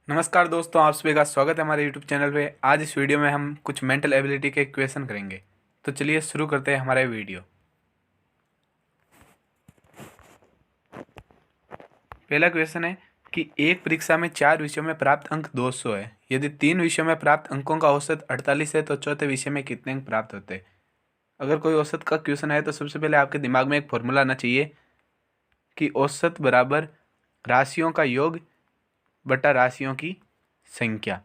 नमस्कार दोस्तों, आप सभी का स्वागत है हमारे यूट्यूब चैनल पे। आज इस वीडियो में हम कुछ मेंटल एबिलिटी के क्वेश्चन करेंगे। तो चलिए शुरू करते हैं हमारा वीडियो। पहला क्वेश्चन है कि एक परीक्षा में 4 विषयों में प्राप्त अंक 200 है। यदि 3 विषयों में प्राप्त अंकों का औसत 48 है तो चौथे विषय में कितने अंक प्राप्त होते हैं। अगर कोई औसत का क्वेश्चन है तो सबसे पहले आपके दिमाग में एक फॉर्मूला आना चाहिए कि औसत बराबर राशियों का योग बटा राशियों की संख्या।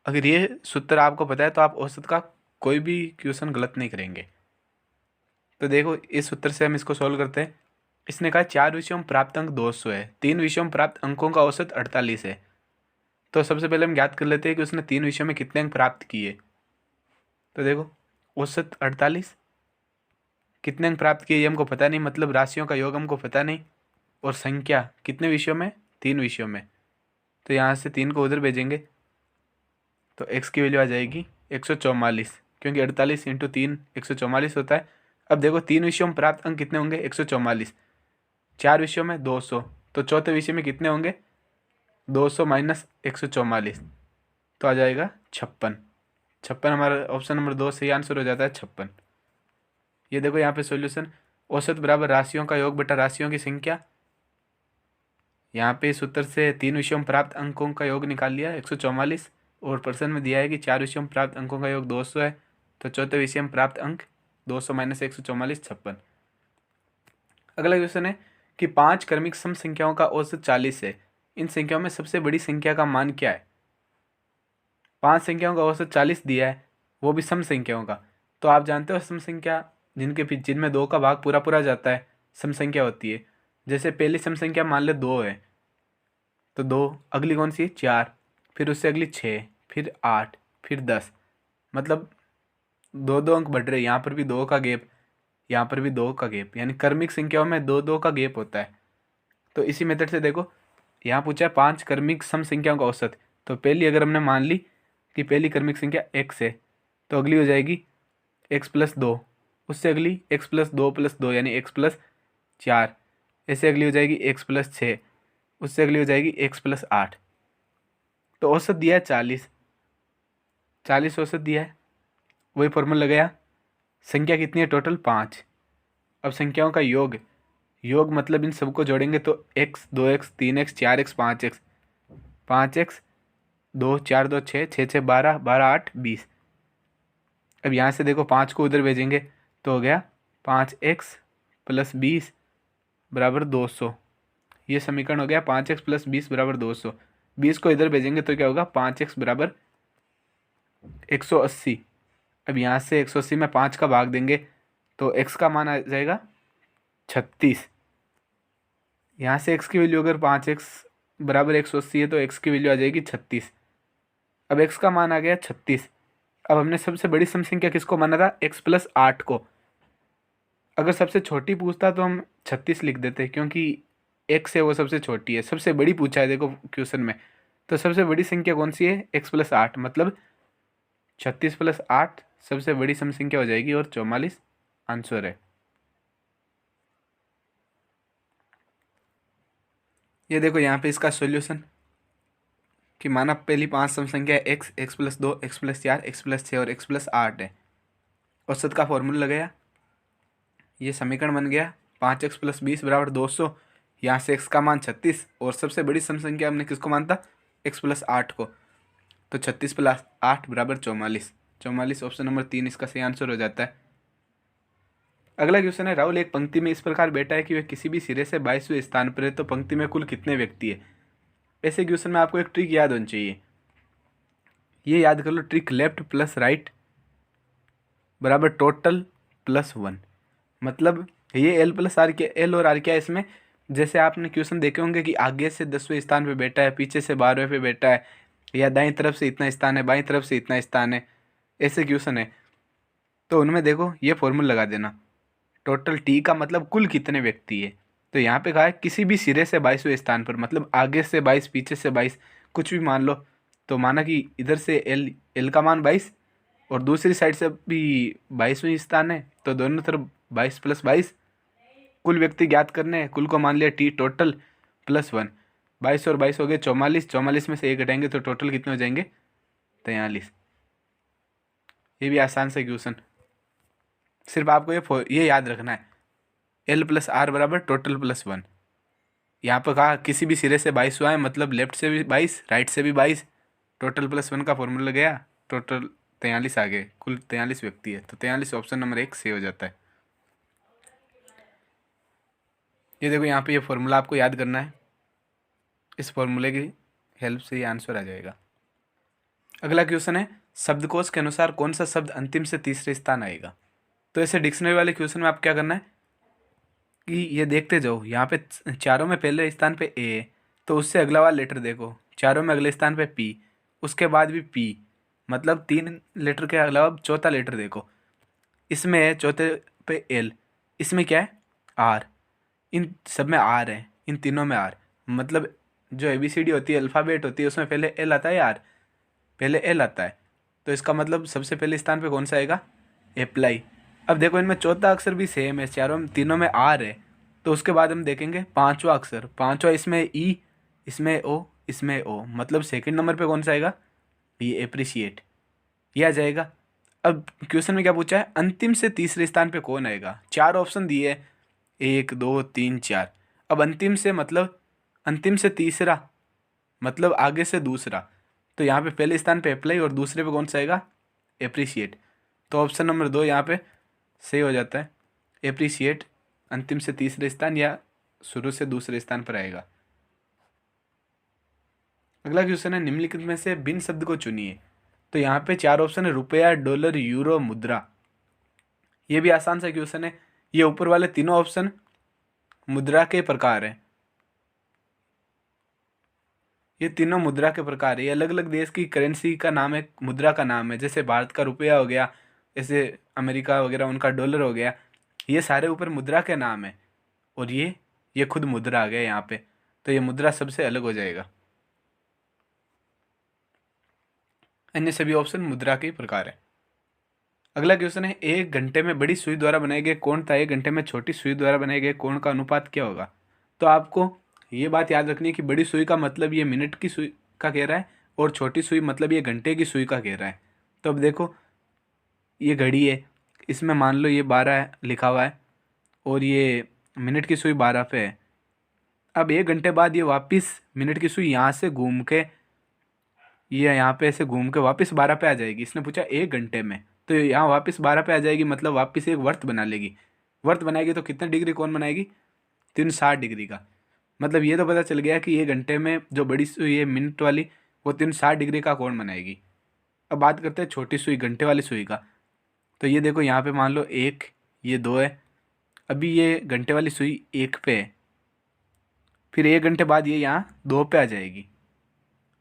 अगर ये सूत्र आपको पता है तो आप औसत का कोई भी क्वेश्चन गलत नहीं करेंगे। तो देखो, इस सूत्र से हम इसको सॉल्व करते हैं। इसने कहा 4 विषयों में प्राप्त अंक 200 है, 3 विषयों में प्राप्त अंकों का औसत 48 है। तो सबसे पहले हम ज्ञात कर लेते हैं कि उसने 3 विषयों में कितने अंक प्राप्त किए। तो देखो, औसत 48, कितने अंक प्राप्त किए ये हमको पता नहीं, मतलब राशियों का योग हमको पता नहीं, और संख्या कितने विषयों में, 3 विषयों में। तो यहाँ से 3 को उधर भेजेंगे तो x की वैल्यू आ जाएगी 144, क्योंकि 48 इंटू 3 144 होता है। अब देखो, 3 विषयों में प्राप्त अंक कितने होंगे, 144, 4 विषयों में 200, तो चौथे विषय में कितने होंगे, 200 माइनस 144, तो आ जाएगा 56। 56 हमारा ऑप्शन नंबर 2 सही आंसर हो जाता है, 56। ये देखो यहाँ पे सॉल्यूशन, औसत बराबर राशियों का योग बटा राशियों की संख्या। यहाँ पे इस उत्तर से 3 विषयों में प्राप्त अंकों का योग निकाल लिया 144, और प्रश्न में दिया है कि 4 विषयों में प्राप्त अंकों का योग 200 है, तो चौथे विषय में प्राप्त अंक 200 माइनस 144, 56। अगला क्वेश्चन है कि 5 क्रमिक सम संख्याओं का औसत 40 है। इन संख्याओं में सबसे बड़ी संख्या का मान क्या है। 5 संख्याओं का औसत 40 दिया है, वो भी सम संख्याओं का। तो आप जानते हो सम संख्या जिनमें 2 का भाग पूरा पूरा जाता है सम संख्या होती है। जैसे पहली सम संख्या मान ले 2 है, तो 2, अगली कौन सी है, 4, फिर उससे अगली 6, फिर 8, फिर 10, मतलब 2 2 अंक बढ़ रहे। यहाँ पर भी 2 का गैप, यहाँ पर भी 2 का गैप, यानी क्रमिक संख्याओं में 2 2 का गैप होता है। तो इसी मेथड से देखो, यहाँ पूछा है 5 क्रमिक सम संख्याओं का औसत। तो पहली अगर हमने मान ली कि पहली क्रमिक संख्या x है, तो अगली हो जाएगी x प्लस 2, उससे अगली x प्लस 2 प्लस 2 यानी x प्लस 4, ऐसे अगली हो जाएगी x प्लस 6, उससे अगली हो जाएगी x प्लस 8। तो औसत दिया है 40, 40 औसत दिया है, वही फॉर्मूला लगाया। संख्या कितनी है टोटल, 5। अब संख्याओं का योग, योग मतलब इन सबको जोड़ेंगे तो x 2x 3x 4x 5x, 5x 2 4 2 6 6 6 12 12 8 20। अब यहाँ से देखो 5 को उधर भेजेंगे तो हो गया 5x प्लस 20 बराबर 200। ये समीकरण हो गया 5x प्लस 20 बराबर 200। 20 को इधर भेजेंगे तो क्या होगा, 5x बराबर 180। अब यहाँ से 180 में 5 का भाग देंगे तो x का मान आ जाएगा 36। यहाँ से x की वैल्यू अगर 5x बराबर 180 है तो x की वैल्यू आ जाएगी 36। अब x का मान आ गया 36। अब हमने सबसे बड़ी सम संख्या किसको माना था, x प्लस 8 को। अगर सबसे छोटी पूछता तो हम 36 लिख देते, क्योंकि x है वो सबसे छोटी है। सबसे बड़ी पूछा है देखो क्वेश्चन में, तो सबसे बड़ी संख्या कौन सी है, x प्लस 8, मतलब 36 प्लस 8 सबसे बड़ी सम संख्या हो जाएगी, और 44 आंसर है। ये देखो यहाँ पे इसका सॉल्यूशन कि माना पहली 5 सम संख्या x, x plus 2, x plus 4, x plus 6 और x प्लस 8 है। औसत का फॉर्मूला लगाया, ये समीकरण बन गया 5x प्लस 20 बराबर 200। यहाँ से x का मान 36, और सबसे बड़ी सम संख्या हमने किसको मानता, x प्लस 8 को। तो 36 प्लस 8 बराबर 44। 44 ऑप्शन नंबर 3 इसका सही आंसर हो जाता है। अगला क्वेश्चन है, राहुल एक पंक्ति में इस प्रकार बैठा है कि वह किसी भी सिरे से 22वें स्थान पर है, तो पंक्ति में कुल कितने व्यक्ति है। ऐसे क्वेश्चन में आपको एक ट्रिक याद होनी चाहिए। ये याद कर लो, ट्रिक लेफ्ट प्लस राइट बराबर टोटल प्लस 1। मतलब ये एल प्लस आर, क्या एल और आर क्या है इसमें, जैसे आपने क्वेश्चन देखे होंगे कि आगे से 10वें स्थान पे बैठा है, पीछे से 12वें पे बैठा है, या दाईं तरफ से इतना स्थान है, बाईं तरफ से इतना स्थान है, ऐसे क्वेश्चन है। तो उनमें देखो ये फॉर्मूला लगा देना, टोटल टी का मतलब कुल कितने व्यक्ति है। तो यहाँ पे कहा है किसी भी सिरे से 22वें स्थान पर, मतलब आगे से 22 पीछे से 22 कुछ भी मान लो। तो माना कि इधर से एल एल का मान 22 और दूसरी साइड से भी 22वें स्थान है, तो दोनों तरफ 22 प्लस 22, कुल व्यक्ति ज्ञात करने हैं, कुल को मान लिया टी टोटल प्लस 1। 22 और 22 हो गए 44, 44 में से 1 घटाएंगे तो टोटल कितने हो जाएंगे? 43। ये भी आसान से क्वेश्चन। सिर्फ आपको ये याद रखना है, L+R बराबर टोटल प्लस 1। यहाँ पर कहा किसी भी सिरे से 22 हुआ है, मतलब लेफ्ट से भी 22 राइट से भी 22, टोटल प्लस 1 का फॉर्मूला गया, टोटल 43 आ गए। कुल 43 व्यक्ति है, तो 43 ऑप्शन नंबर 1 सही हो जाता है। ये देखो यहाँ पे ये फॉर्मूला आपको याद करना है, इस फॉर्मूले की हेल्प से ये आंसर आ जाएगा। अगला क्वेश्चन है, शब्दकोश के अनुसार कौन सा शब्द अंतिम से तीसरे स्थान आएगा? तो ऐसे डिक्शनरी वाले क्वेश्चन में आप क्या करना है कि ये देखते जाओ, यहाँ पे चारों में पहले स्थान पे ए, तो उससे अगला वाला लेटर देखो, चारों में अगले स्थान पे पी, उसके बाद भी पी, मतलब 3 लेटर के अलावा चौथा लेटर देखो, इसमें है चौथे पे एल, इसमें क्या है आर, इन सब में आर है, इन तीनों में आर, मतलब जो ABCD होती है अल्फ़ाबेट होती है उसमें पहले एल आता है यार, पहले एल आता है, तो इसका मतलब सबसे पहले स्थान पे कौन सा आएगा? अप्लाई। अब देखो इनमें चौथा अक्षर भी सेम है, चारों तीनों में आर है, तो उसके बाद हम देखेंगे पांचवा अक्षर, पांचवा इसमें ई, इसमें ओ, इसमें ओ, मतलब सेकंड नंबर पे कौन सा आएगा? ये अप्रिशिएट, ये आ जाएगा। अब क्वेश्चन में क्या पूछा है, अंतिम से तीसरे स्थान पे कौन आएगा? 4 ऑप्शन दिए है, 1 2 3 4। अब अंतिम से मतलब अंतिम से तीसरा, मतलब आगे से दूसरा, तो यहाँ पे पहले स्थान पे अप्लाई और दूसरे पे कौन सा आएगा? एप्रिशिएट। तो ऑप्शन नंबर 2 यहाँ पे सही हो जाता है, एप्रिशिएट अंतिम से तीसरे स्थान या शुरू से दूसरे स्थान पर आएगा। अगला क्वेश्चन है, निम्नलिखित में से बिन शब्द को चुनिए। तो यहाँ पे 4 ऑप्शन है, रुपया, डॉलर, यूरो, मुद्रा। ये भी आसान सा क्वेश्चन है। ये ऊपर वाले तीनों ऑप्शन मुद्रा के प्रकार हैं, ये तीनों मुद्रा के प्रकार है, ये अलग अलग देश की करेंसी का नाम है, मुद्रा का नाम है। जैसे भारत का रुपया हो गया, जैसे अमेरिका वगैरह उनका डॉलर हो गया, ये सारे ऊपर मुद्रा के नाम है, और ये खुद मुद्रा आ गया यहाँ पे, तो ये मुद्रा सबसे अलग हो जाएगा। अन्य सभी ऑप्शन मुद्रा के प्रकार है। अगला क्वेश्चन है, 1 घंटे में बड़ी सुई द्वारा बनाए गए कोण था 1 घंटे में छोटी सुई द्वारा बनाए गए कोण का अनुपात क्या होगा? तो आपको ये बात याद रखनी है कि बड़ी सुई का मतलब ये मिनट की सुई का कह रहा है, और छोटी सुई मतलब ये घंटे की सुई का कह रहा है। तो अब देखो ये घड़ी है, इसमें मान लो ये 12 लिखा हुआ है, और ये मिनट की सुई 12 पे है। अब 1 घंटे बाद ये वापस मिनट की सुई यहाँ से घूम के, ये यहाँ पे ऐसे घूम के वापस 12 पे आ जाएगी। इसने पूछा 1 घंटे में, तो यहाँ वापस 12 पे आ जाएगी, मतलब वापस एक वर्त बना लेगी। वर्त बनाएगी तो कितने डिग्री कौन बनाएगी? 360 डिग्री का। मतलब ये तो पता चल गया कि 1 घंटे में जो बड़ी सुई है मिनट वाली, वो 360 डिग्री का कोण बनाएगी। अब बात करते हैं छोटी सुई घंटे वाली सुई का। तो ये देखो यहाँ पे मान लो 1, ये 2 है, अभी ये घंटे वाली सुई 1 पे है, फिर 1 घंटे बाद ये यहाँ 2 पे आ जाएगी,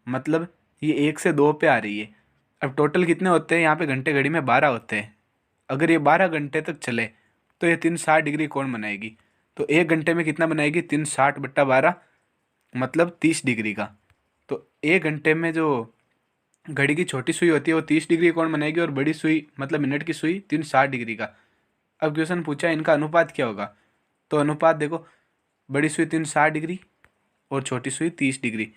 मतलब ये 1 से 2 पे आ रही है। अब टोटल कितने होते हैं यहाँ पे घंटे घड़ी में? 12 होते हैं। अगर ये 12 घंटे तक चले तो ये 360 डिग्री कोण बनाएगी। तो 1 घंटे में कितना बनाएगी? 360/12, मतलब 30 डिग्री का। तो 1 घंटे में जो घड़ी की छोटी सुई होती है वो 30 डिग्री कोण बनाएगी, और बड़ी सुई मतलब मिनट की सुई 360 डिग्री का। अब क्वेश्चन पूछा इनका अनुपात क्या होगा? तो अनुपात देखो, बड़ी सुई 360 डिग्री और छोटी सुई 30 डिग्री।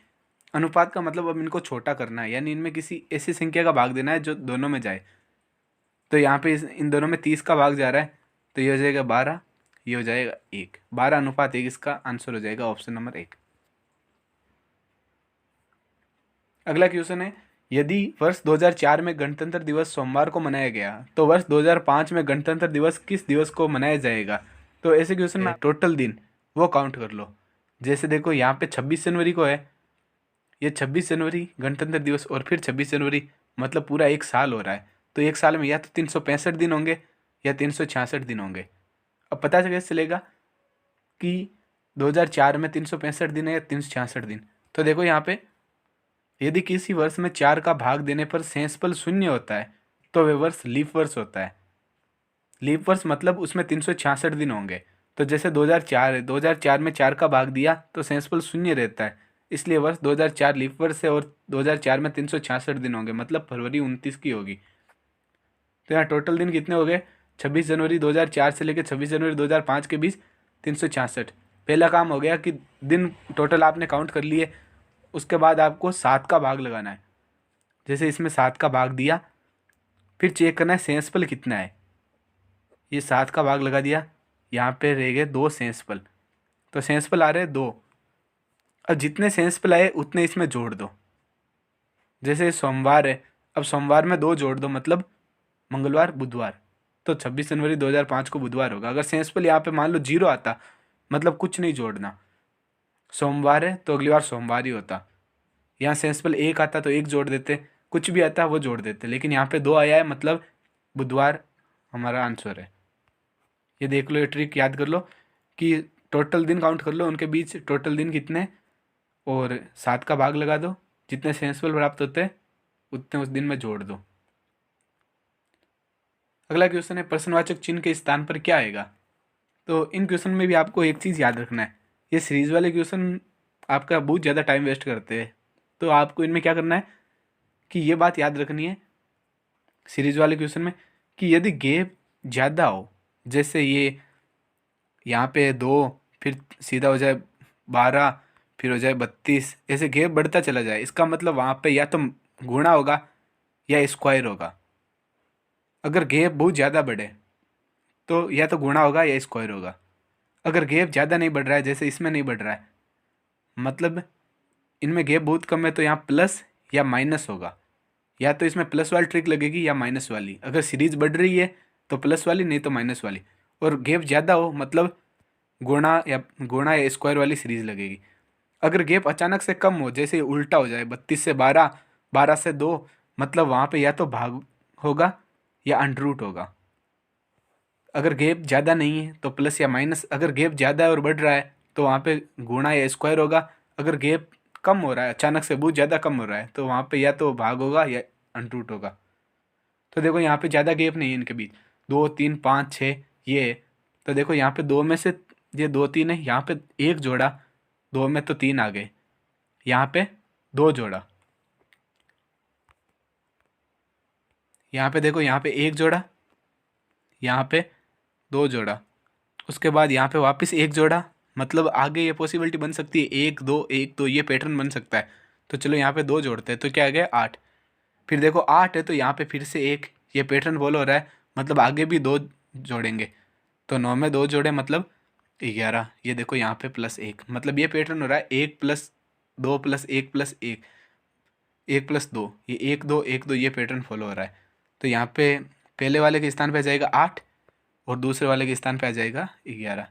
अनुपात का मतलब अब इनको छोटा करना है, यानी इनमें किसी ऐसी संख्या का भाग देना है जो दोनों में जाए। तो यहाँ पे इन दोनों में 30 का भाग जा रहा है, तो ये हो जाएगा 12, ये हो जाएगा 1, 12:1। इसका आंसर हो जाएगा ऑप्शन नंबर 1। अगला क्वेश्चन है, यदि वर्ष 2004 में गणतंत्र दिवस सोमवार को मनाया गया तो वर्ष 2005 में गणतंत्र दिवस किस दिवस को मनाया जाएगा? तो ऐसे क्वेश्चन में टोटल दिन वो काउंट कर लो। जैसे देखो यहाँ पे 26 जनवरी को है, ये 26 जनवरी गणतंत्र दिवस, और फिर 26 जनवरी, मतलब पूरा एक साल हो रहा है। तो एक साल में या तो 365 दिन होंगे या 366 दिन होंगे। अब पता कैसे चलेगा कि 2004 में 365 दिन है या 366 दिन? तो देखो यहाँ पे, यदि किसी वर्ष में 4 का भाग देने पर शेषफल 0 होता है तो वह वर्ष लीप वर्ष होता है। लीप वर्ष मतलब उसमें 366 दिन होंगे। तो जैसे 2004 है, 2004 में 4 का भाग दिया तो शेषफल 0 रहता है, इसलिए वर्ष 2004 लीप वर्ष है, और 2004 में 366 दिन होंगे, मतलब फरवरी 29 की होगी। तो यहाँ टोटल दिन कितने हो गए? 26 जनवरी 2004 से लेकर 26 जनवरी 2005 के बीच 366, पहला काम हो गया कि दिन टोटल आपने काउंट कर लिए, उसके बाद आपको 7 का भाग लगाना है। जैसे इसमें 7 का भाग दिया, फिर चेक करना है सेंसपल कितना है। ये 7 का भाग लगा दिया, यहाँ पे रह गए 2 सेंसपल, तो सेंसपल आ रहे हैं 2। अब जितने सेंसपल आए उतने इसमें जोड़ दो। जैसे सोमवार है, अब सोमवार में 2 जोड़ दो, मतलब मंगलवार बुधवार, तो 26 जनवरी 2005 को बुधवार होगा। अगर सेंसपल यहाँ पे मान लो 0 आता, मतलब कुछ नहीं जोड़ना, सोमवार है तो अगली बार सोमवार ही होता। यहाँ सेंसपल 1 आता तो 1 जोड़ देते, कुछ भी आता वो जोड़ देते, लेकिन यहाँ पे 2 आया है, मतलब बुधवार हमारा आंसर है। ये देख लो, ये ट्रिक याद कर लो कि टोटल दिन काउंट कर लो, उनके बीच टोटल दिन कितने, और 7 का भाग लगा दो, जितने सेंसपल प्राप्त होते हैं उतने उस दिन में जोड़ दो। अगला क्वेश्चन है प्रश्नवाचक चिन्ह के स्थान पर क्या आएगा। तो इन क्वेश्चन में भी आपको एक चीज़ याद रखना है, ये सीरीज वाले क्वेश्चन आपका बहुत ज़्यादा टाइम वेस्ट करते हैं, तो आपको इनमें क्या करना है कि ये बात याद रखनी है सीरीज वाले क्वेश्चन में कि यदि गैप ज़्यादा हो, जैसे ये यहाँ पे 2, फिर सीधा हो जाए 12, फिर हो जाए 32, ऐसे गैप बढ़ता चला जाए, इसका मतलब वहाँ पे या तो गुणा होगा या स्क्वायर होगा। अगर गैप बहुत ज़्यादा बढ़े तो या तो गुणा होगा या स्क्वायर होगा। अगर गैप ज़्यादा नहीं बढ़ रहा है, जैसे इसमें नहीं बढ़ रहा है, मतलब इनमें गैप बहुत कम है, तो यहाँ प्लस या माइनस होगा, या तो इसमें प्लस वाली ट्रिक लगेगी या माइनस वाली। अगर सीरीज बढ़ रही है तो प्लस वाली, नहीं तो माइनस वाली। और गैप ज़्यादा हो मतलब गुणा या स्क्वायर वाली सीरीज लगेगी। अगर गैप अचानक से कम हो, जैसे उल्टा हो जाए 32 से 12, 12 से 2, मतलब वहाँ पे या तो भाग होगा या अंडर रूट होगा। अगर गैप ज़्यादा नहीं है तो प्लस या माइनस, अगर गैप ज़्यादा है और बढ़ रहा है तो वहाँ पे गुणा या स्क्वायर होगा। अगर गैप कम हो रहा है, अचानक से बहुत ज़्यादा कम हो रहा है, तो वहाँ पे या तो भाग होगा या अंडर रूट होगा। तो देखो यहाँ पे ज़्यादा गैप नहीं है इनके बीच, 2, 3, 5, 6 ये है। तो देखो यहाँ पे 2 में से ये 2, 3 है, यहाँ पे 1 जोड़ा, 2 में तो 3 आ गए, यहाँ पे 2 जोड़ा, यहाँ पे देखो यहाँ पे 1 जोड़ा, यहाँ पे 2 जोड़ा, उसके बाद यहाँ पे वापस 1 जोड़ा, मतलब आगे ये पॉसिबिलिटी बन सकती है 1 2 1 2, ये पैटर्न बन सकता है। तो चलो यहाँ पे 2 जोड़ते हैं, तो क्या आ गया 8। फिर देखो 8 है तो यहाँ पे फिर से 1, ये पैटर्न फॉलो हो रहा है, मतलब आगे भी 2 जोड़ेंगे, तो 9 में 2 जोड़े मतलब 11। ये देखो यहाँ पे +1, मतलब ये पैटर्न हो रहा है 1+2 +1 +1, 1+2, ये 1 2 1 2, ये पैटर्न फॉलो हो रहा है। तो यहाँ पे पहले वाले के स्थान पे आ जाएगा 8 और दूसरे वाले के स्थान पे आ जाएगा 11।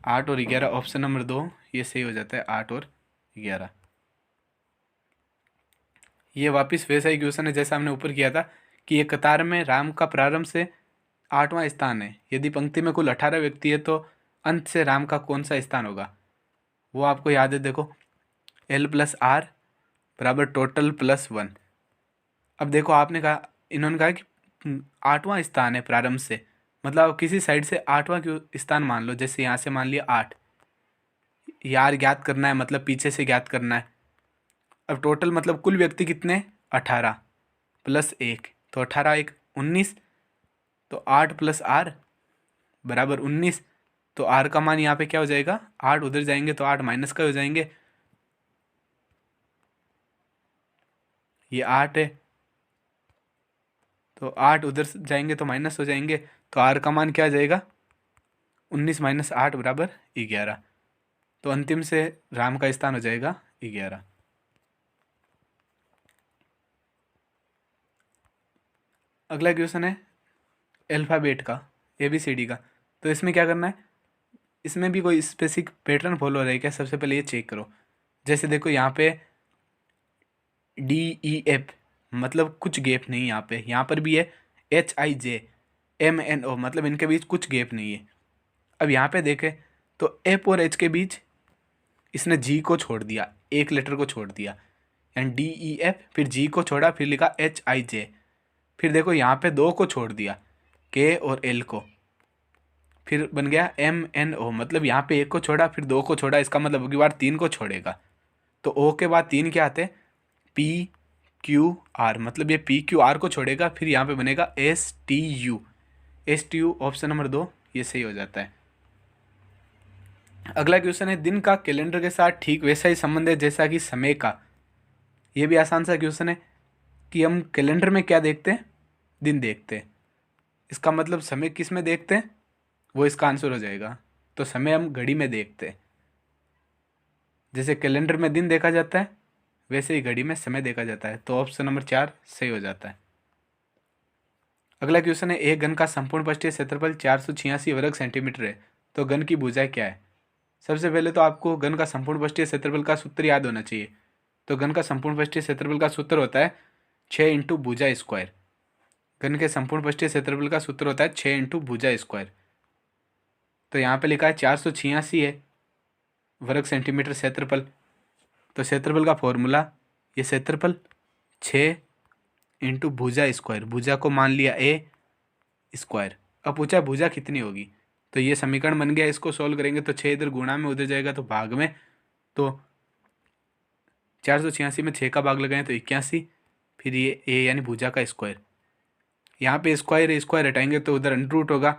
8 और 11, ऑप्शन नंबर 2 ये सही हो जाता है, 8 और 11। ये वापस वैसा ही क्वेश्चन है जैसा हमने ऊपर किया था कि एक कतार में राम का प्रारंभ से 8वां स्थान है, यदि पंक्ति में कुल 18 व्यक्ति है तो अंत से राम का कौन सा स्थान होगा। वो आपको याद है, देखो L+R बराबर टोटल +1। अब देखो आपने कहा, इन्होंने कहा कि 8वां स्थान है प्रारंभ से, मतलब आप किसी साइड से 8वां क्यों स्थान मान लो, जैसे यहाँ से मान लिया 8, यार ज्ञात करना है, मतलब पीछे से ज्ञात करना है। अब टोटल मतलब कुल व्यक्ति कितने, 18 +1, तो 18 1 19, तो 8+R बराबर 19। तो R का मान यहाँ पे क्या हो जाएगा, 8 उधर जाएंगे तो 8 माइनस का हो जाएंगे, ये 8 है तो 8 उधर जाएंगे तो माइनस हो जाएंगे, तो R का मान क्या आ जाएगा, 19 - 8 बराबर 11। तो अंतिम से राम का स्थान हो जाएगा 11। अगला क्वेश्चन है अल्फ़ाबेट का, ABCD का। तो इसमें क्या करना है, इसमें भी कोई स्पेसिफिक पैटर्न फॉलो हो रहा है क्या, सबसे पहले ये चेक करो। जैसे देखो यहाँ पे DEF, मतलब कुछ गैप नहीं, यहाँ पर भी है HIJMNO, मतलब इनके बीच कुछ गैप नहीं है। अब यहाँ पे देखें तो F और H के बीच इसने G को छोड़ दिया, एक लेटर को छोड़ दिया, यानी DEF, फिर G को छोड़ा, फिर लिखा HIJ, फिर देखो यहाँ पे 2 को छोड़ दिया, K और L को, फिर बन गया MNO, मतलब यहाँ पे 1 को छोड़ा फिर 2 को छोड़ा, इसका मतलब अगली बार 3 को छोड़ेगा। तो O के बाद 3 क्या आते हैं, PQR, मतलब ये PQR को छोड़ेगा, फिर यहाँ पे बनेगा STU। STU ऑप्शन नंबर 2 ये सही हो जाता है। अगला क्वेश्चन है, दिन का कैलेंडर के साथ ठीक वैसा ही संबंध है जैसा कि समय का। ये भी आसान सा क्वेश्चन है कि हम कैलेंडर में क्या देखते हैं, दिन देखते हैं, इसका मतलब समय किस में देखते हैं, वो इसका आंसर हो जाएगा। तो समय हम घड़ी में देखते हैं। जैसे कैलेंडर में दिन देखा जाता है वैसे ही घड़ी में समय देखा जाता है। तो ऑप्शन नंबर 4 सही हो जाता है। अगला क्वेश्चन है, एक घन का संपूर्ण पृष्ठीय क्षेत्रफल 486 वर्ग सेंटीमीटर है, तो घन की भुजा क्या है। सबसे पहले तो आपको घन का संपूर्ण पृष्ठीय क्षेत्रफल का सूत्र याद होना चाहिए। तो घन का संपूर्ण पृष्ठीय क्षेत्रफल का सूत्र होता है 6 इंटू भुजा स्क्वायर। घन के संपूर्ण पृष्ठीय क्षेत्रफल का सूत्र होता है 6 इंटू भुजा स्क्वायर। तो यहाँ पे लिखा है 486 है वर्ग सेंटीमीटर क्षेत्रफल। तो क्षेत्रफल का फॉर्मूला, ये क्षेत्रफल 6 इंटू भुजा स्क्वायर, भुजा को मान लिया ए स्क्वायर। अब पूछा भुजा कितनी होगी, तो ये समीकरण बन गया। इसको सॉल्व करेंगे तो 6 इधर गुणा में उधर जाएगा तो भाग में, तो 486 में 6 का भाग लगाएं तो 81, फिर ये ए यानी भुजा का स्क्वायर। यहाँ पे स्क्वायर स्क्वायर हटाएंगे तो उधर अंडर रूट होगा,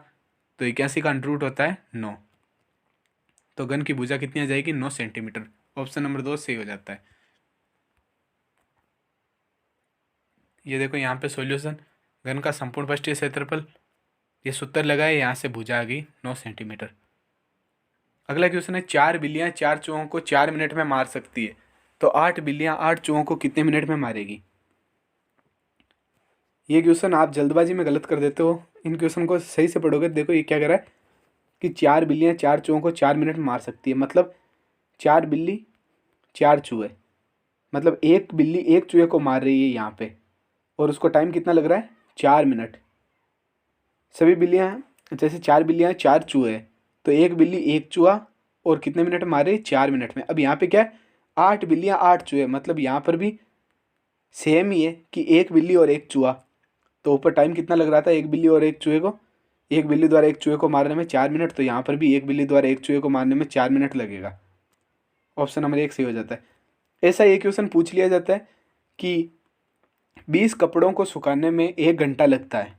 तो 81 का अंडर रूट होता है 9। तो घन की भुजा कितनी आ जाएगी, 9 सेंटीमीटर। ऑप्शन नंबर 2 सही हो जाता है। ये देखो यहाँ पे सॉल्यूशन, घन का संपूर्ण पृष्ठीय क्षेत्रफल, ये सूत्र लगाए, यहाँ से भुजा आ गई 9 सेंटीमीटर। अगला क्वेश्चन है, 4 बिल्लियाँ 4 चूहों को 4 मिनट में मार सकती है, तो 8 बिल्लियाँ 8 चूहों को कितने मिनट में मारेगी। ये क्वेश्चन आप जल्दबाजी में गलत कर देते हो, इन क्वेश्चन को सही से पढ़ोगे। देखो ये क्या कह रहा है कि 4 बिल्लियाँ 4 चूहों को 4 मिनट में मार सकती है, मतलब 4 बिल्ली 4 चूहे, मतलब एक बिल्ली एक चूहे को मार रही है यहाँ पे, और उसको टाइम कितना लग रहा है, 4 मिनट। सभी बिल्लियाँ, जैसे 4 बिल्लियाँ 4 चूहे, तो एक बिल्ली एक चूहा और कितने मिनट में मार रही है, 4 मिनट में। अब यहाँ पे क्या है, 8 बिल्लियाँ 8 चूहे, मतलब यहाँ पर भी सेम ही है कि एक बिल्ली और एक चूहा। तो ऊपर टाइम कितना लग रहा था एक बिल्ली और एक चूहे को, एक बिल्ली द्वारा एक चूहे को मारने में 4 मिनट, तो यहाँ पर भी एक बिल्ली द्वारा एक चूहे को मारने में 4 मिनट लगेगा। ऑप्शन नंबर 1 सही हो जाता है। ऐसा एक क्वेश्चन पूछ लिया जाता है कि 20 कपड़ों को सुखाने में 1 घंटा लगता है,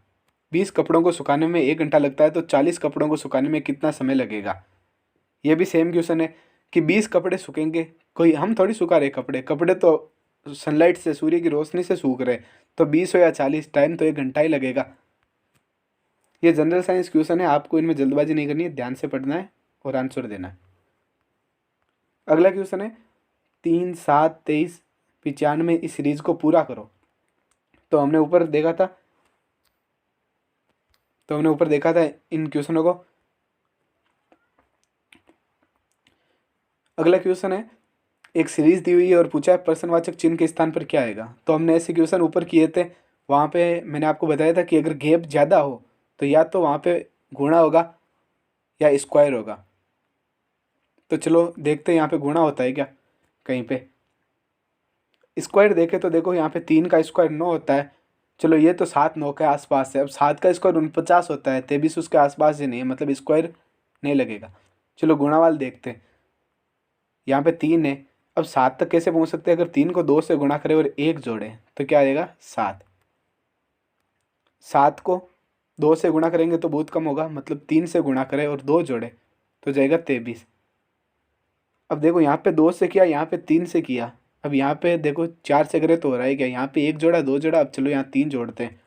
20 कपड़ों को सुखाने में 1 घंटा लगता है, तो 40 कपड़ों को सुखाने में कितना समय लगेगा। ये भी सेम क्वेश्चन है कि 20 कपड़े सूखेंगे, कोई हम थोड़ी सुखा रहे कपड़े, कपड़े तो सनलाइट से, सूर्य की रोशनी से सूख रहे, तो 20 हो या 40, टाइम तो 1 घंटा ही लगेगा। ये जनरल साइंस क्वेश्चन है, आपको इनमें जल्दबाजी नहीं करनी है, ध्यान से पढ़ना है और आंसर देना है। अगला क्वेश्चन है, 3, 7, 23, 95 इस सीरीज को पूरा करो। तो हमने ऊपर देखा था इन क्वेश्चनों को। अगला क्वेश्चन है, एक सीरीज दी हुई है और पूछा है प्रश्नवाचक चिन्ह के स्थान पर क्या आएगा। तो हमने ऐसे क्वेश्चन ऊपर किए थे, वहाँ पे मैंने आपको बताया था कि अगर गैप ज़्यादा हो तो या तो वहाँ पे गुणा होगा या स्क्वायर होगा। तो चलो देखते हैं यहाँ पे गुणा होता है क्या कहीं पे। स्क्वायर देखे तो देखो यहाँ पे 3 का स्क्वायर 9 होता है, चलो ये तो 7 9 के आसपास है। अब 7 का स्क्वायर 49 होता है, 23 उसके आसपास ही नहीं है, मतलब स्क्वायर नहीं लगेगा। चलो गुणा वाल देखते हैं, यहाँ पे 3 है। अब 7 तक कैसे पहुँच सकते हैं, अगर 3 को 2 से गुणा करें और 1 जोड़े तो क्या आएगा 7। 7 को 2 से गुणा करेंगे तो बहुत कम होगा, मतलब 3 से गुणा करें और 2 जोड़े तो जाएगा 23। अब देखो यहाँ पे 2 से किया, यहाँ पे 3 से किया, अब यहाँ पे देखो 4 से करे तो हो रहा है क्या, यहाँ पे 1 जोड़ा 2 जोड़ा, अब चलो यहाँ 3 जोड़ते हैं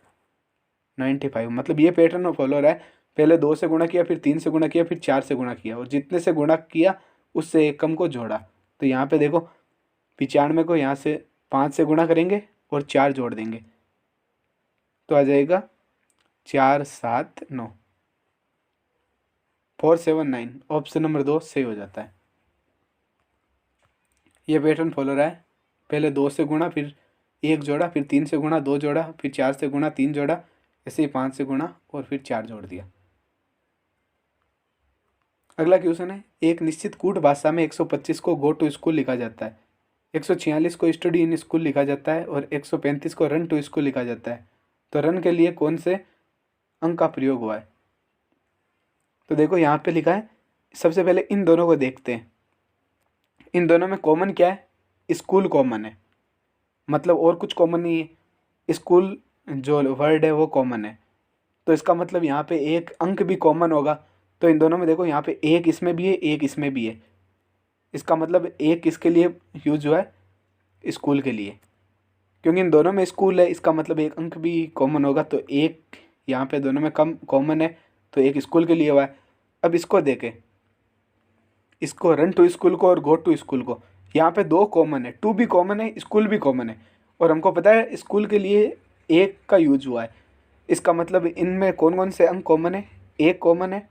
95। मतलब ये पैटर्न फॉलो हो रहा है, पहले 2 से गुणा किया, फिर 3 से गुणा किया, फिर 4 से गुणा किया, और जितने से गुणा किया उससे एक कम को जोड़ा। तो यहाँ पे देखो 95 को यहाँ से 5 से गुणा करेंगे और 4 जोड़ देंगे तो आ जाएगा 4 7 9 479। ऑप्शन नंबर 2 सही हो जाता है। ये पैटर्न फॉलो रहा है, पहले 2 से गुणा, फिर 1 जोड़ा, फिर 3 से गुणा 2 जोड़ा, फिर 4 से गुणा 3 जोड़ा, ऐसे ही 5 से गुणा और फिर 4 जोड़ दिया। अगला क्वेश्चन है, एक निश्चित कूट भाषा में 125 को गो टू स्कूल लिखा जाता है, 146 को स्टडी इन स्कूल लिखा जाता है और 135 को रन टू स्कूल लिखा जाता है। तो रन के लिए कौन से अंक का प्रयोग हुआ है। तो देखो यहाँ पे लिखा है, सबसे पहले इन दोनों को देखते हैं। इन दोनों में कॉमन क्या है, स्कूल कॉमन है, मतलब और कुछ कॉमन नहीं है, स्कूल जो वर्ड है वो कॉमन है। तो इसका मतलब यहाँ पे एक अंक भी कॉमन होगा, तो इन दोनों में देखो यहाँ पे एक इसमें भी है, एक इसमें भी है। इसका मतलब एक किसके लिए यूज हुआ है? स्कूल के लिए, क्योंकि इन दोनों में स्कूल है, इसका मतलब एक अंक भी कॉमन होगा। तो एक यहाँ पे दोनों में कम कॉमन है, तो एक स्कूल के लिए हुआ है। अब इसको देखें, इसको रन टू स्कूल को और गो टू स्कूल को, यहाँ पे दो कॉमन है, टू भी कॉमन है, स्कूल भी कॉमन है, और हमको पता है स्कूल के लिए एक का यूज हुआ है। इसका मतलब इनमें कौन कौन से अंक कॉमन है? एक कॉमन है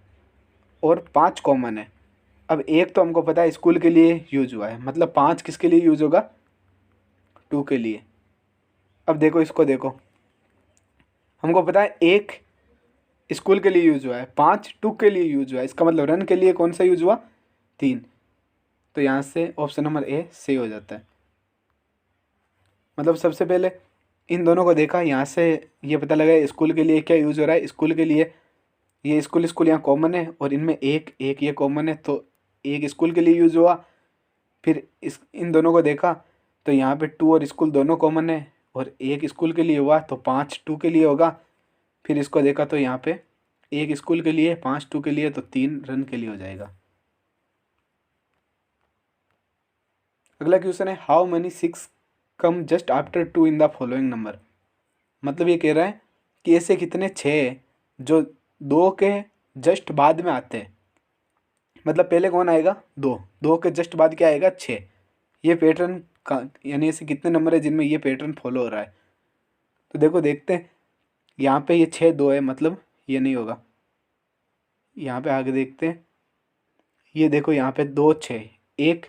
और पाँच कॉमन है। अब एक तो हमको पता है स्कूल के लिए यूज हुआ है, मतलब पाँच किसके लिए यूज होगा? टू के लिए। अब देखो इसको देखो, हमको पता है एक स्कूल के लिए यूज हुआ है, पाँच टू के लिए यूज हुआ है, इसका मतलब रन के लिए कौन सा यूज हुआ? तीन। तो यहाँ से ऑप्शन नंबर ए सही हो जाता है। मतलब सबसे पहले इन दोनों को देखा, यहाँ से ये पता लगा स्कूल के लिए क्या यूज हो रहा है। स्कूल के लिए ये स्कूल स्कूल यहाँ कॉमन है और इनमें एक एक ये कॉमन है, तो एक स्कूल के लिए यूज हुआ। फिर इस इन दोनों को देखा तो यहाँ पे टू और स्कूल दोनों कॉमन है, और एक स्कूल के लिए हुआ तो पाँच टू के लिए होगा। फिर इसको देखा तो यहाँ पे एक स्कूल के लिए, पाँच टू के लिए, तो तीन रन के लिए हो जाएगा। अगला क्वेश्चन है, how many six come just after two in the following number. मतलब ये कह रहा है कि ऐसे कितने छः हैं जो दो के जस्ट बाद में आते हैं। मतलब पहले कौन आएगा? दो, दो के जस्ट बाद क्या आएगा? छः। ये पैटर्न का यानी ऐसे कितने नंबर है जिनमें ये पैटर्न फॉलो हो रहा है? तो देखो देखते हैं, यहाँ पे ये छः दो है, मतलब ये नहीं होगा। यहाँ पे आगे देखते हैं, ये देखो यहाँ पे दो छः एक,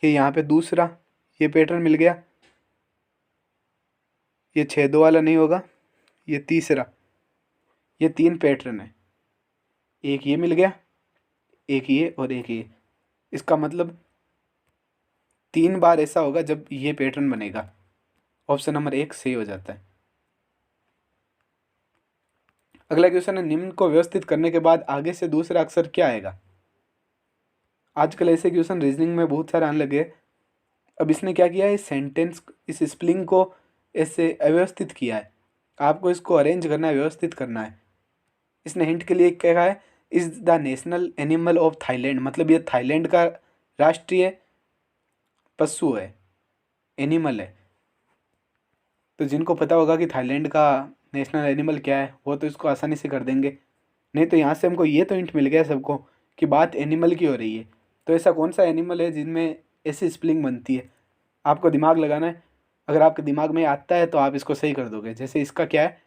ये यहाँ पे दूसरा, ये पैटर्न मिल गया। ये छः दो वाला नहीं होगा, ये तीसरा, ये तीन पैटर्न है, एक ये मिल गया, एक ये और एक ये। इसका मतलब तीन बार ऐसा होगा जब ये पैटर्न बनेगा। ऑप्शन नंबर एक सही हो जाता है। अगला क्वेश्चन है, निम्न को व्यवस्थित करने के बाद आगे से दूसरा अक्षर क्या आएगा? आजकल ऐसे क्वेश्चन रीजनिंग में बहुत सारे आने लगे। अब इसने क्या किया है, इस सेंटेंस इस स्पेलिंग को ऐसे अव्यवस्थित किया है। आपको इसको अरेंज करना है, व्यवस्थित करना है। इसने हिंट के लिए क्या कहा है, is the national animal of Thailand. मतलब ये थाईलैंड का राष्ट्रीय पशु है, एनिमल है। तो जिनको पता होगा कि थाईलैंड का नेशनल एनिमल क्या है, वो तो इसको आसानी से कर देंगे। नहीं तो यहाँ से हमको ये तो हिंट मिल गया सबको कि बात एनिमल की हो रही है। तो ऐसा कौन सा एनिमल है जिनमें ऐसी स्पेलिंग बनती है? आपको दिमाग लगाना है। अगर आपके दिमाग में आता है तो आप इसको सही कर दोगे। जैसे इसका क्या है,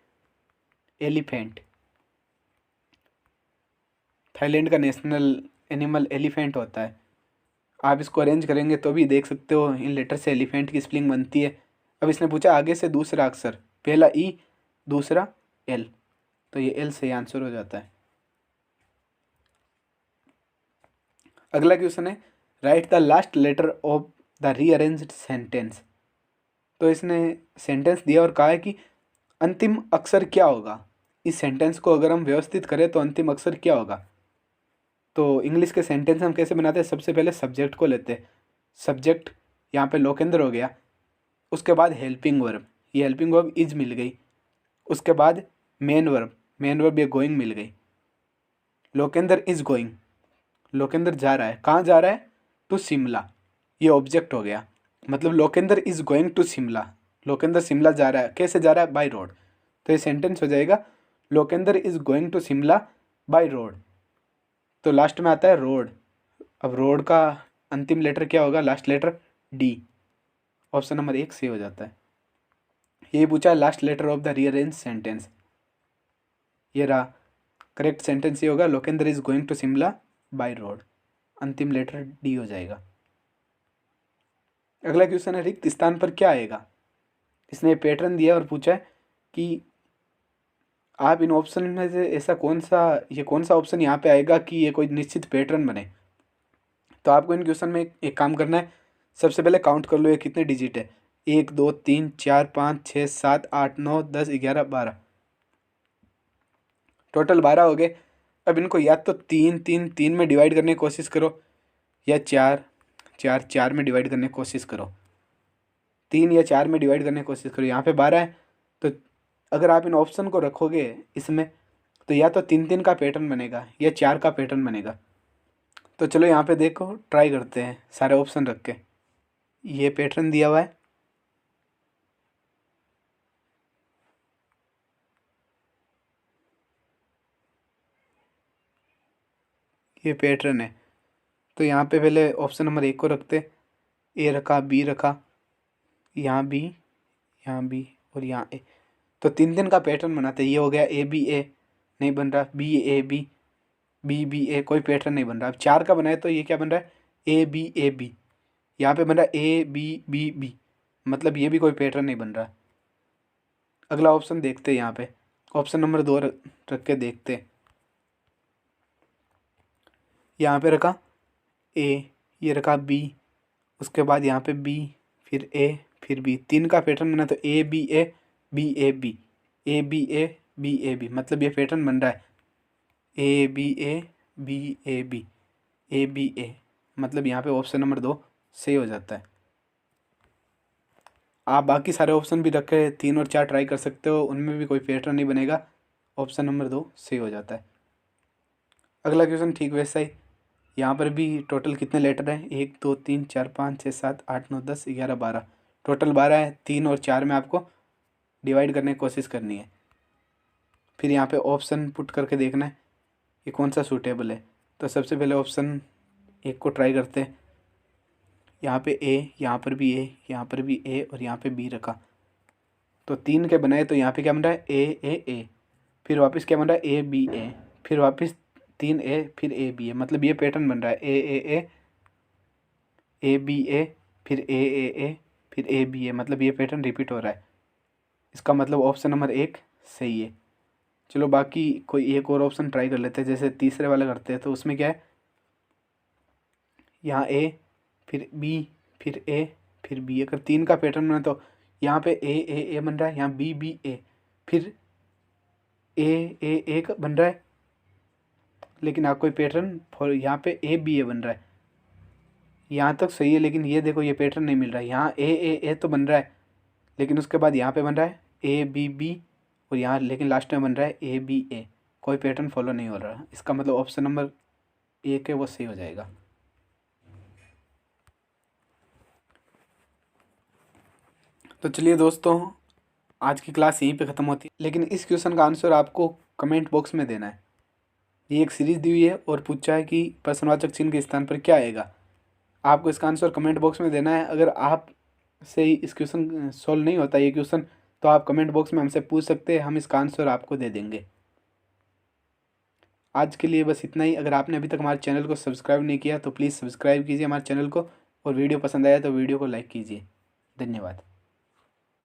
एलिफेंट। थाईलैंड का नेशनल एनिमल एलिफेंट होता है। आप इसको अरेंज करेंगे तो भी देख सकते हो इन लेटर से एलिफेंट की स्पेलिंग बनती है। अब इसने पूछा आगे से दूसरा अक्षर, पहला ई, दूसरा एल, तो ये एल से आंसर हो जाता है। अगला क्वेश्चन है, write the last letter of the rearranged sentence. तो इसने सेंटेंस दिया और कहा है कि अंतिम अक्षर क्या होगा। इस सेंटेंस को अगर हम व्यवस्थित करें तो अंतिम अक्षर क्या होगा? तो इंग्लिश के सेंटेंस हम कैसे बनाते हैं? सबसे पहले सब्जेक्ट को लेते हैं। सब्जेक्ट यहाँ पे लोकेंद्र हो गया। उसके बाद हेल्पिंग वर्ब, ये हेल्पिंग वर्ब इज मिल गई। उसके बाद मेन वर्ब ये गोइंग मिल गई। लोकेंद्र इज गोइंग, लोकेंद्र जा रहा है। कहाँ जा रहा है? टू शिमला, ये ऑब्जेक्ट हो गया। मतलब Lokendra is going to Shimla, Lokendra Shimla जा रहा है। कैसे जा रहा है? By road. तो ये सेंटेंस हो जाएगा Lokendra is going to Shimla by road. तो लास्ट में आता है रोड। अब रोड का अंतिम लेटर क्या होगा? Last letter D. Option number एक सही हो जाता है। यही पूछा है last letter of the rearrange sentence. ये रहा करेक्ट सेंटेंस, ये होगा Lokendra is going to Shimla by road. अंतिम लेटर डी हो जाएगा। अगला क्वेश्चन है, रिक्त स्थान पर क्या आएगा? इसने पैटर्न दिया और पूछा है कि आप इन ऑप्शन में से ऐसा कौन सा ऑप्शन यहाँ पे आएगा कि ये कोई निश्चित पैटर्न बने। तो आपको इन क्वेश्चन में एक काम करना है। सबसे पहले काउंट कर लो ये कितने डिजिट है। 1 2 3 4 5 6 7 8 9 10 11 12, टोटल 12 हो गए। अब इनको या तो तीन तीन तीन में डिवाइड करने की कोशिश करो, या चार चार चार में डिवाइड करने की कोशिश करो। तीन या चार में डिवाइड करने की कोशिश करो। यहाँ पे 12 है, तो अगर आप इन ऑप्शन को रखोगे इसमें तो या तो 3-3 का पैटर्न बनेगा या 4 का पैटर्न बनेगा। तो चलो यहाँ पे देखो, ट्राई करते हैं सारे ऑप्शन रख के। ये पैटर्न दिया हुआ है, ये पैटर्न है। तो यहाँ पे पहले ऑप्शन नंबर 1 को रखते, ए रखा, बी रखा, यहाँ बी, यहाँ बी और यहाँ ए। तो 3-3 का पैटर्न बनाते, ये हो गया ए बी ए, नहीं बन रहा, B A B, B B A, कोई पैटर्न नहीं बन रहा। अब 4 का बनाए तो ये क्या बन रहा है, ए बी, यहाँ पे बन रहा है ए बी बी बी, मतलब ये भी कोई पैटर्न नहीं बन रहा। अगला ऑप्शन देखते हैं, यहाँ पे ऑप्शन नंबर 2 रख के देखते हैं। यहाँ पे रखा ए, ये रखा बी, उसके बाद यहाँ पे बी, फिर ए, फिर बी, 3 का पैटर्न बना तो A B A B A B, A B A B A B, मतलब ये पैटर्न बन रहा है A B A B A B, A B A, मतलब यहाँ पे ऑप्शन नंबर 2 सही हो जाता है। आप बाकी सारे ऑप्शन भी रखे 3 और 4 ट्राई कर सकते हो, उनमें भी कोई पैटर्न नहीं बनेगा, ऑप्शन नंबर 2 सही हो जाता है। अगला क्वेश्चन ठीक वैसा ही, यहाँ पर भी टोटल कितने लेटर हैं, 1 2 3 4 5 6 7 8 9 10 11 12, टोटल 12 है। 3 और 4 में आपको डिवाइड करने की कोशिश करनी है। फिर यहाँ पे ऑप्शन पुट करके देखना है कि कौन सा सूटेबल है। तो सबसे पहले ऑप्शन 1 को ट्राई करते हैं। यहाँ पे ए, यहाँ पर भी ए, यहाँ पर भी ए और यहाँ पे बी रखा, तो 3 के बनाए तो यहाँ पे क्या बन रहा है ए, फिर वापस क्या बन रहा है ए बी ए, फिर वापस 3 ए, फिर ए बी ए, मतलब ये पैटर्न बन रहा है ए बी ए, फिर ए, फिर ए बी ए, मतलब ये पैटर्न रिपीट हो रहा है। इसका मतलब ऑप्शन नंबर 1 सही है। चलो बाकी कोई एक और ऑप्शन ट्राई कर लेते हैं, जैसे तीसरे वाला करते हैं। तो उसमें क्या है, यहाँ ए, फिर बी, फिर ए, फिर बी। अगर 3 का पैटर्न बना तो यहाँ पे ए बन रहा है, यहाँ बी बी ए, फिर ए बन रहा है, लेकिन आप कोई पैटर्न फॉलो, यहाँ पे ए बी ए बन रहा है, यहाँ तक सही है। लेकिन ये देखो, ये पैटर्न नहीं मिल रहा है। यहाँ ए तो बन रहा है, लेकिन उसके बाद यहाँ पे बन रहा है ए बी बी, और यहाँ लेकिन लास्ट में बन रहा है ए बी ए, कोई पैटर्न फॉलो नहीं हो रहा। इसका मतलब ऑप्शन नंबर 1 है वो सही हो जाएगा। तो चलिए दोस्तों, आज की क्लास यहीं पे ख़त्म होती है, लेकिन इस क्वेश्चन का आंसर आपको कमेंट बॉक्स में देना है। ये एक सीरीज़ दी हुई है और पूछा है कि प्रश्नवाचक चिन्ह के स्थान पर क्या आएगा। आपको इसका आंसर कमेंट बॉक्स में देना है। अगर आप से इस क्वेश्चन सॉल्व नहीं होता ये क्वेश्चन, तो आप कमेंट बॉक्स में हमसे पूछ सकते हैं, हम इसका आंसर आपको दे देंगे। आज के लिए बस इतना ही। अगर आपने अभी तक हमारे चैनल को सब्सक्राइब नहीं किया तो प्लीज़ सब्सक्राइब कीजिए हमारे चैनल को, और वीडियो पसंद आया तो वीडियो को लाइक कीजिए। धन्यवाद।